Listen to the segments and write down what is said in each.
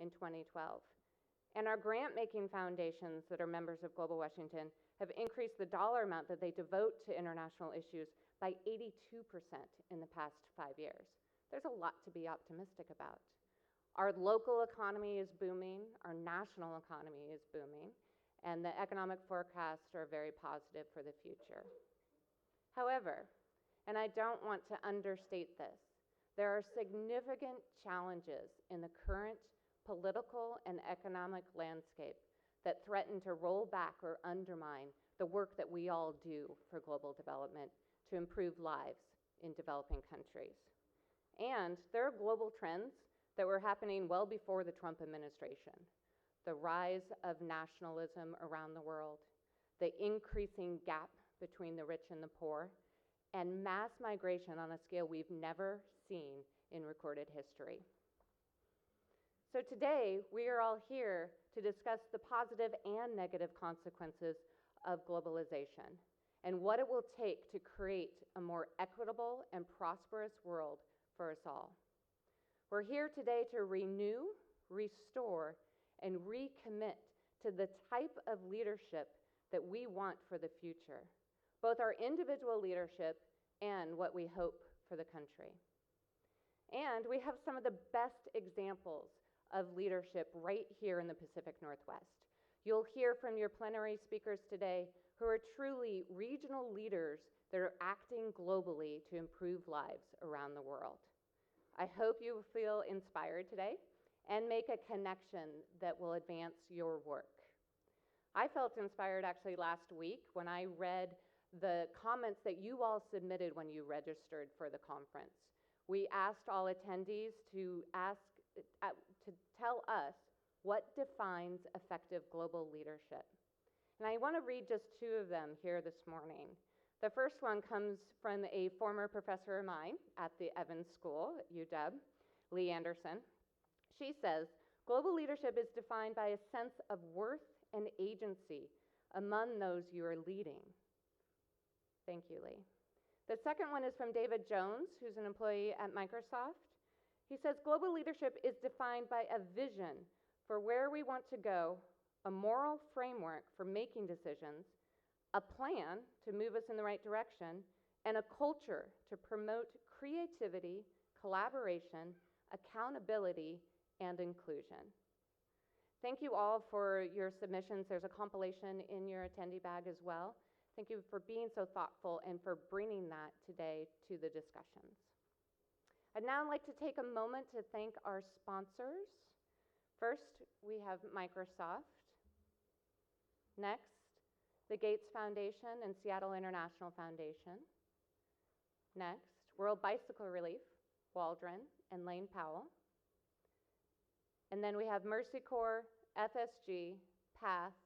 in 2012. And our grant-making foundations that are members of Global Washington have increased the dollar amount that they devote to international issues by 82% in the past 5 years. There's a lot to be optimistic about. Our local economy is booming, our national economy is booming, and the economic forecasts are very positive for the future. However, and I don't want to understate this, there are significant challenges in the current political and economic landscape that threaten to roll back or undermine the work that we all do for global development to improve lives in developing countries. And there are global trends that were happening well before the Trump administration. The rise of nationalism around the world, the increasing gap between the rich and the poor, and mass migration on a scale we've never seen in recorded history. So today, we are all here to discuss the positive and negative consequences of globalization and what it will take to create a more equitable and prosperous world for us all. We're here today to renew, restore, and recommit to the type of leadership that we want for the future, both our individual leadership and what we hope for the country. And we have some of the best examples of leadership right here in the Pacific Northwest. You'll hear from your plenary speakers today who are truly regional leaders that are acting globally to improve lives around the world. I hope you feel inspired today and make a connection that will advance your work. I felt inspired actually last week when I read the comments that you all submitted when you registered for the conference. We asked all attendees to tell us what defines effective global leadership. And I want to read just two of them here this morning. The first one comes from a former professor of mine at the Evans School at UW, Lee Anderson. She says, global leadership is defined by a sense of worth and agency among those you are leading. Thank you, Lee. The second one is from David Jones, who's an employee at Microsoft. He says, global leadership is defined by a vision for where we want to go, a moral framework for making decisions, a plan to move us in the right direction, and a culture to promote creativity, collaboration, accountability, and inclusion. Thank you all for your submissions. There's a compilation in your attendee bag as well. Thank you for being so thoughtful and for bringing that today to the discussions. I'd now like to take a moment to thank our sponsors. First, we have Microsoft. Next, the Gates Foundation and Seattle International Foundation. Next, World Bicycle Relief, Waldron and Lane Powell. And then we have Mercy Corps, FSG, PATH,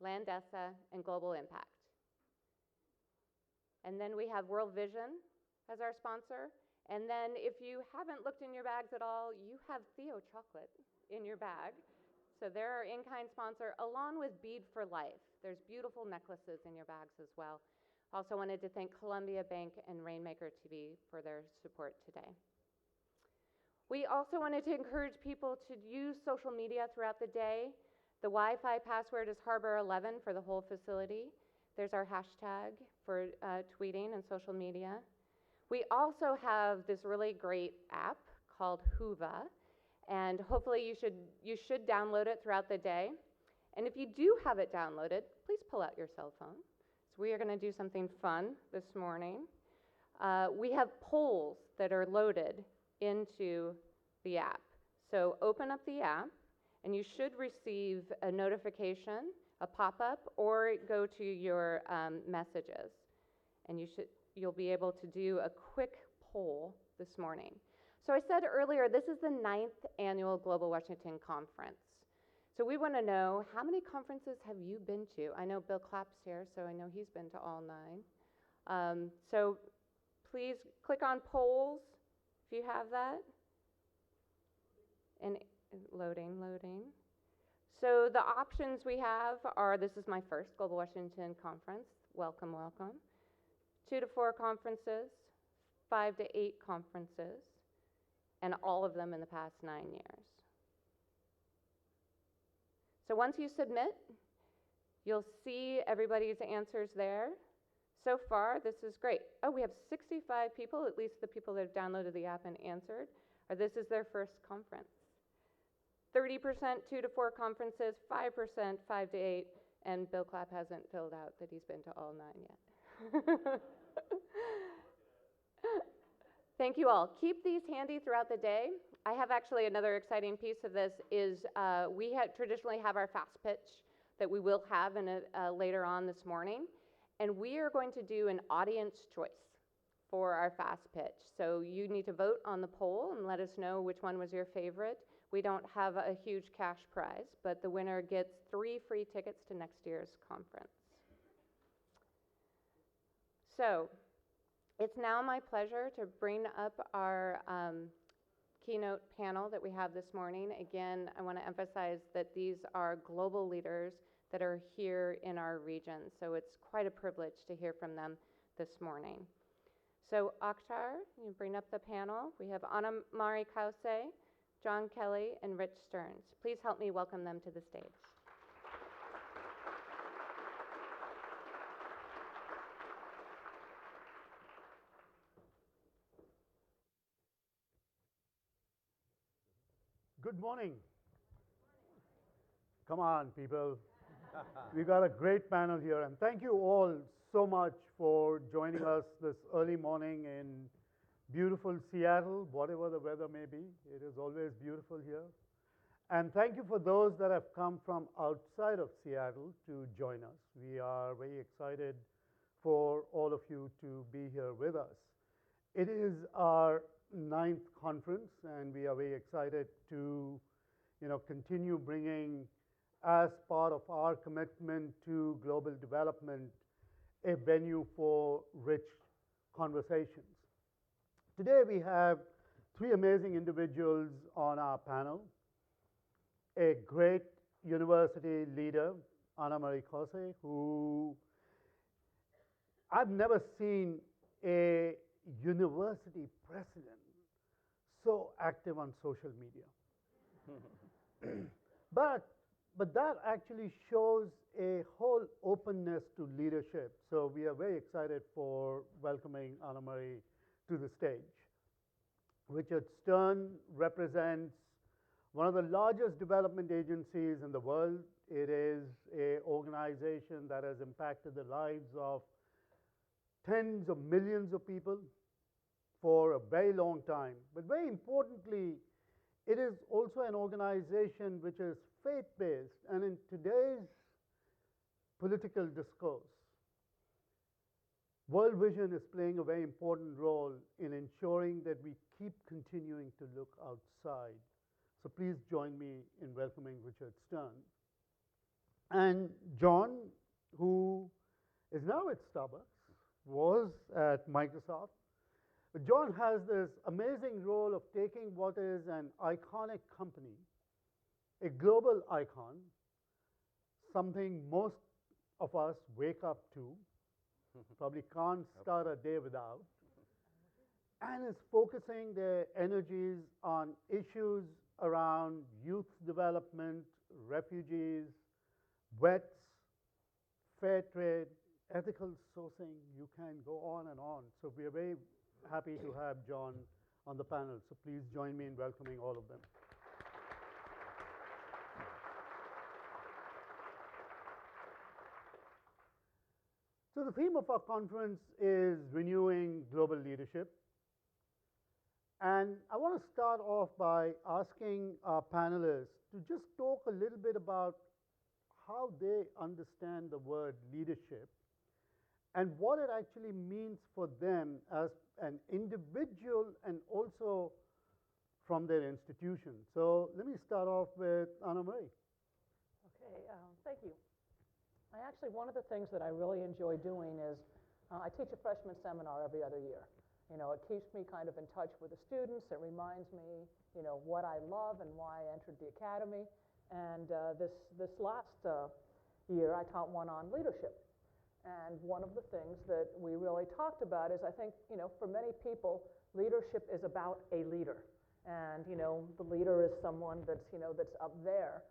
Landesa, and Global Impact. And then we have World Vision as our sponsor. And then if you haven't looked in your bags at all, you have Theo chocolate in your bag. So they're our in-kind sponsor, along with Bead for Life. There's beautiful necklaces in your bags as well. Also wanted to thank Columbia Bank and Rainmaker TV for their support today. We also wanted to encourage people to use social media throughout the day. The Wi-Fi password is Harbor11 for the whole facility. There's our hashtag for tweeting and social media. We also have this really great app called Whova, and hopefully you should download it throughout the day. And if you do have it downloaded, please pull out your cell phone. So we are going to do something fun this morning. We have polls that are loaded into the app. So open up the app, and you should receive a notification, a pop-up, or go to your messages. And you'll be able to do a quick poll this morning. So I said earlier, this is the 9th annual Global Washington Conference. So we want to know, how many conferences have you been to? I know Bill Clapp's here, so I know he's been to all 9. So please click on polls if you have that. And loading. So the options we have are, this is my first Global Washington Conference. Welcome, welcome. 2 to 4 conferences, 5 to 8 conferences, and all of them in the past 9 years. So once you submit, you'll see everybody's answers there. So far, this is great. Oh, we have 65 people, at least the people that have downloaded the app and answered, or this is their first conference. 30% 2 to 4 conferences, 5% 5 to 8, and Bill Clapp hasn't filled out that he's been to all 9 yet. Thank you all. Keep these handy throughout the day. I have actually another exciting piece of this is we traditionally have our fast pitch that we will have later on this morning. And we are going to do an audience choice for our fast pitch. So you need to vote on the poll and let us know which one was your favorite. We don't have a huge cash prize, but the winner gets 3 free tickets to next year's conference. So it's now my pleasure to bring up our keynote panel that we have this morning. Again, I want to emphasize that these are global leaders that are here in our region. So it's quite a privilege to hear from them this morning. So Akhtar, you bring up the panel. We have Anna Marie Kause, John Kelly, and Rich Stearns. Please help me welcome them to the stage. Good morning. Come on, people. We've got a great panel here, and thank you all so much for joining us this early morning in beautiful Seattle, whatever the weather may be. It is always beautiful here. And thank you for those that have come from outside of Seattle to join us. We are very excited for all of you to be here with us. It is our 9th conference, and we are very excited to continue bringing, as part of our commitment to global development, a venue for rich conversations. Today we have 3 amazing individuals on our panel. A great university leader, Anna Marie Kause, who I've never seen a university president so active on social media. But that actually shows a whole openness to leadership. So we are very excited for welcoming Anna Marie to the stage. Richard Stern represents one of the largest development agencies in the world. It is an organization that has impacted the lives of tens of millions of people for a very long time. But very importantly, it is also an organization which is faith-based, and in today's political discourse, World Vision is playing a very important role in ensuring that we keep continuing to look outside. So please join me in welcoming Richard Stern. And John, who is now at Starbucks, was at Microsoft. John has this amazing role of taking what is an iconic company, a global icon, something most of us wake up to, probably can't start a day without, and is focusing their energies on issues around youth development, refugees, vets, fair trade, ethical sourcing. You can go on and on. So we are very happy to have John on the panel. So please join me in welcoming all of them. So the theme of our conference is renewing global leadership. And I want to start off by asking our panelists to just talk a little bit about how they understand the word leadership and what it actually means for them as an individual and also from their institution. So let me start off with Anna Marie. Okay, thank you. One of the things that I really enjoy doing is I teach a freshman seminar every other year. It keeps me kind of in touch with the students. It reminds me, what I love and why I entered the academy. And this last year, I taught one on leadership. And one of the things that we really talked about is, I think, for many people, leadership is about a leader. And, the leader is someone that's up there.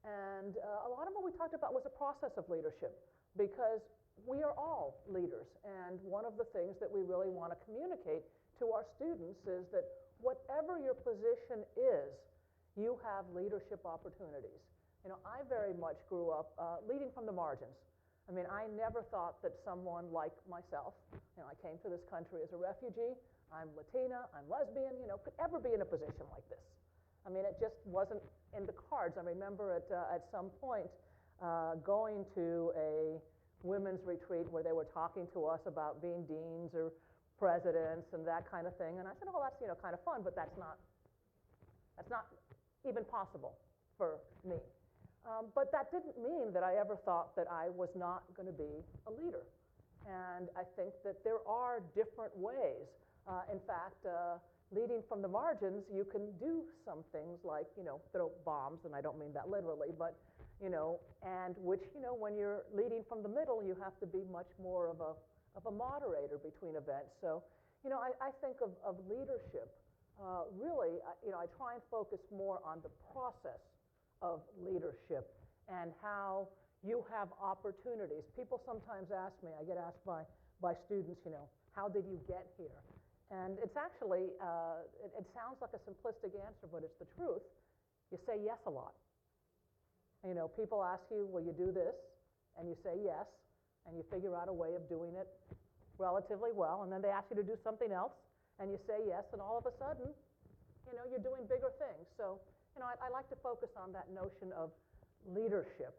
And a lot of what we talked about was a process of leadership, because we are all leaders. And one of the things that we really want to communicate to our students is that whatever your position is, you have leadership opportunities. You know, I very much grew up leading from the margins. I mean, I never thought that someone like myself, you know, I came to this country as a refugee, I'm Latina, I'm lesbian, you know, could ever be in a position like this. I mean, it just wasn't in the cards. I remember at some point going to a women's retreat where they were talking to us about being deans or presidents and that kind of thing. And I said, oh, that's, you know, kind of fun, but that's not even possible for me. But that didn't mean that I ever thought that I was not going to be a leader. And I think that there are different ways. In fact, leading from the margins, you can do some things like, you know, throw bombs, and I don't mean that literally, but, you know, and which, you know, when you're leading from the middle, you have to be much more of a moderator between events. So, you know, I think of leadership, really, you know, I try and focus more on the process of leadership and how you have opportunities. People sometimes ask me, I get asked by students, you know, how did you get here? And it's actually, it sounds like a simplistic answer, but it's the truth. You say yes a lot. You know, people ask you, will you do this? And you say yes, and you figure out a way of doing it relatively well, and then they ask you to do something else, and you say yes, and all of a sudden, you know, you're doing bigger things. So, you know, I like to focus on that notion of leadership